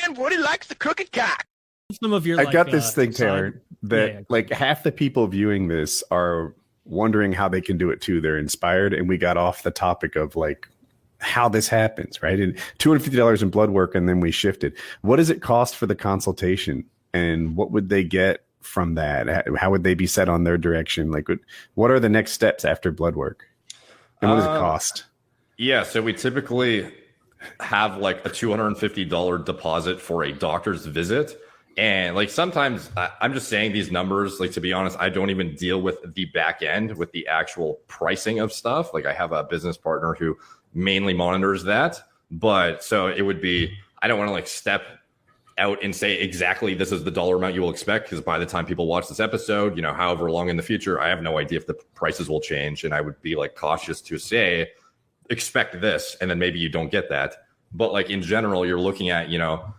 and Woody likes the crooked cock. Some of your, I got this thing, Taylor, that like half the people viewing this are wondering how they can do it too. They're inspired, and we got off the topic of like how this happens, right? And $250 in blood work, and then we shifted. What does it cost for the consultation, and what would they get from that? How would they be set on their direction? Like, what are the next steps after blood work, and what does it cost? Yeah, so we typically have like a $250 deposit for a doctor's visit. And like sometimes I'm just saying these numbers, like to be honest, I don't even deal with the back end with the actual pricing of stuff. Like I have a business partner who mainly monitors that. But so it would be, I don't want to like step out and say exactly this is the dollar amount you will expect, because by the time people watch this episode, you know, however long in the future, I have no idea if the prices will change. And I would be like cautious to say, expect this, and then maybe you don't get that. But like in general, you're looking at, you know,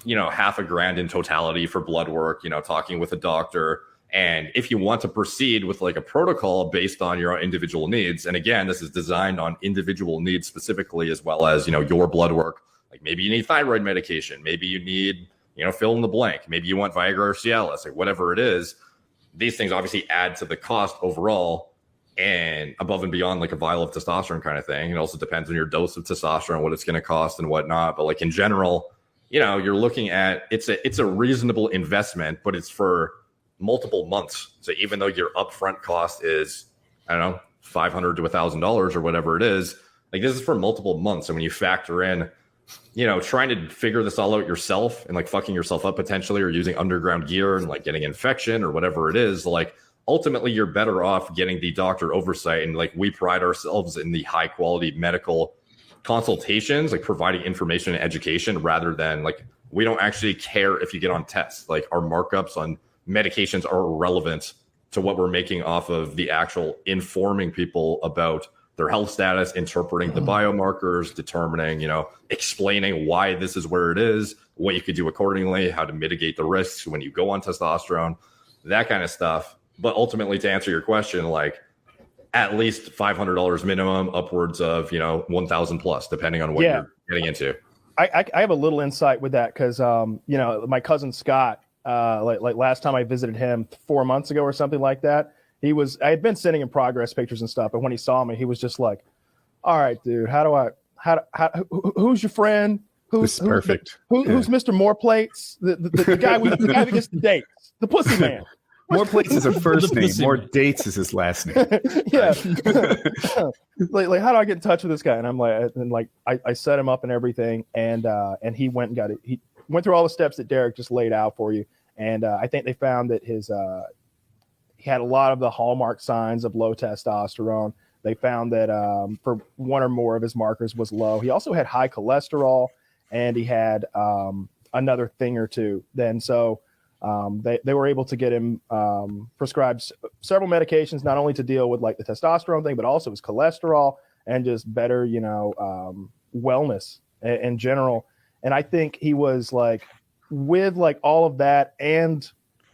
$500,000 in totality for blood work, you know, talking with a doctor. And if you want to proceed with like a protocol based on your individual needs, and again, this is designed on individual needs specifically, as well as, you know, your blood work. Like maybe you need thyroid medication, maybe you need, you know, fill in the blank, maybe you want Viagra or Cialis, like whatever it is. These things obviously add to the cost overall, and above and beyond like a vial of testosterone kind of thing. It also depends on your dose of testosterone, what it's going to cost and whatnot. But like in general, you know, you're looking at it's a reasonable investment, but it's for multiple months. So even though your upfront cost is, I don't know, $500 to $1,000 or whatever it is, like this is for multiple months. And when you factor in, you know, trying to figure this all out yourself and like fucking yourself up potentially, or using underground gear and like getting infection or whatever it is, like ultimately you're better off getting the doctor oversight. And like we pride ourselves in the high quality medical consultations, like providing information and education, rather than like, we don't actually care if you get on tests. Like our markups on medications are irrelevant to what we're making off of the actual informing people about their health status, interpreting the biomarkers, determining, you know, explaining why this is where it is, what you could do accordingly, how to mitigate the risks when you go on testosterone, that kind of stuff. But ultimately, to answer your question, like at least $500 minimum, upwards of, you know, 1,000 plus, depending on what you're getting into. I have a little insight with that because, you know, my cousin Scott, like last time I visited him 4 months ago or something like that, I had been sending him progress pictures and stuff. But when he saw me, he was just like, all right, dude, who's your friend? This is perfect. Who's Mr. More Plates? The guy the guy who gets the dates, the pussy man. More Plates is a first name. More Dates is his last name. Yeah. like how do I get in touch with this guy? And I'm like, I set him up and everything. And he went and got it. He went through all the steps that Derek just laid out for you. And I think they found that he had a lot of the hallmark signs of low testosterone. They found that for one or more of his markers was low. He also had high cholesterol, and he had another thing or two. Then so they were able to get him prescribed several medications, not only to deal with like the testosterone thing, but also his cholesterol and just better, you know, wellness in general. And I think he was like, with like all of that and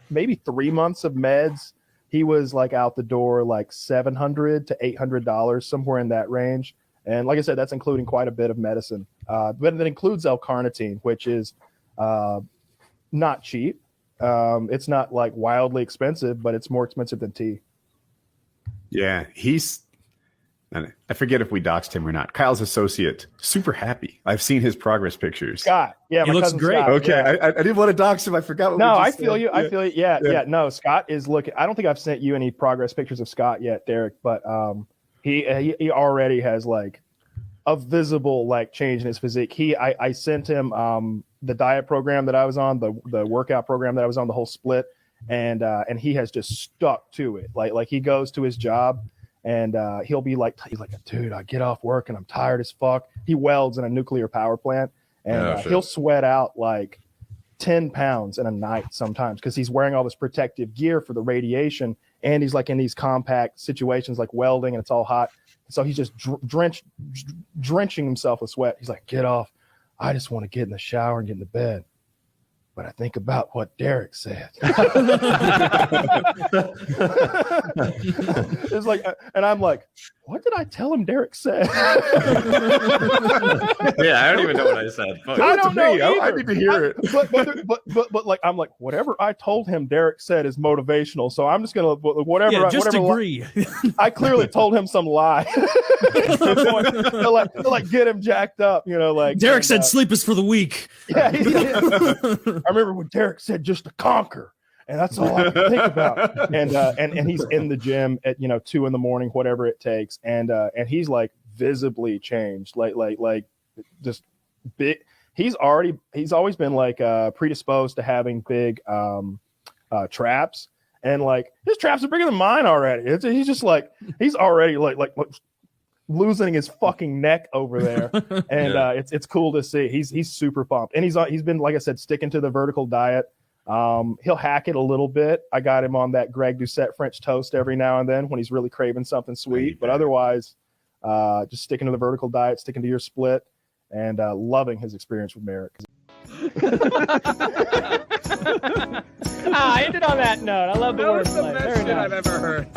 maybe 3 months of meds, he was like out the door like $700 to $800, somewhere in that range. And like I said, that's including quite a bit of medicine. But that includes L-carnitine, which is not cheap. It's not like wildly expensive, but it's more expensive than tea. Yeah, I forget if we doxed him or not. Kyle's associate, super happy. I've seen his progress pictures. Scott, yeah, he looks great. Scott, okay, yeah. I didn't want to dox him. I forgot. What no, we I just feel said. you. I feel you. Yeah. No, Scott is looking. I don't think I've sent you any progress pictures of Scott yet, Derek. But he already has like a visible like change in his physique. I sent him the diet program that I was on, the workout program that I was on, the whole split, and he has just stuck to it. Like he goes to his job. And he'll be like, dude, I get off work and I'm tired as fuck. He welds in a nuclear power plant, and he'll sweat out like 10 pounds in a night sometimes because he's wearing all this protective gear for the radiation, and he's like in these compact situations like welding, and it's all hot. So he's just drenching himself with sweat. He's like, get off. I just want to get in the shower and get in the bed. but I think about what Derek said. It's like, and I'm like, what did I tell him Derek said? Yeah, I don't even know what I said. But I don't know either. I need to hear it. But like, I'm like, whatever I told him Derek said is motivational. So I'm just gonna whatever. Just whatever agree. I clearly told him some lie to like get him jacked up. You know, like Derek said sleep is for the weak. Yeah, I remember when Derek said just to conquer. And that's all I can think about. And he's in the gym at 2 a.m, whatever it takes, and he's like visibly changed, like just big. He's always been like predisposed to having big traps, and like his traps are bigger than mine already. He's just like he's already like losing his fucking neck over there, and it's cool to see. He's super pumped, and he's been, like I said, sticking to the vertical diet. He'll hack it a little bit. I got him on that Greg Doucette French toast every now and then when he's really craving something sweet, but otherwise, just sticking to the vertical diet, sticking to your split, and loving his experience with Merrick. I ended on that note. I love the That was wordplay. the best Very shit nice. I've ever heard.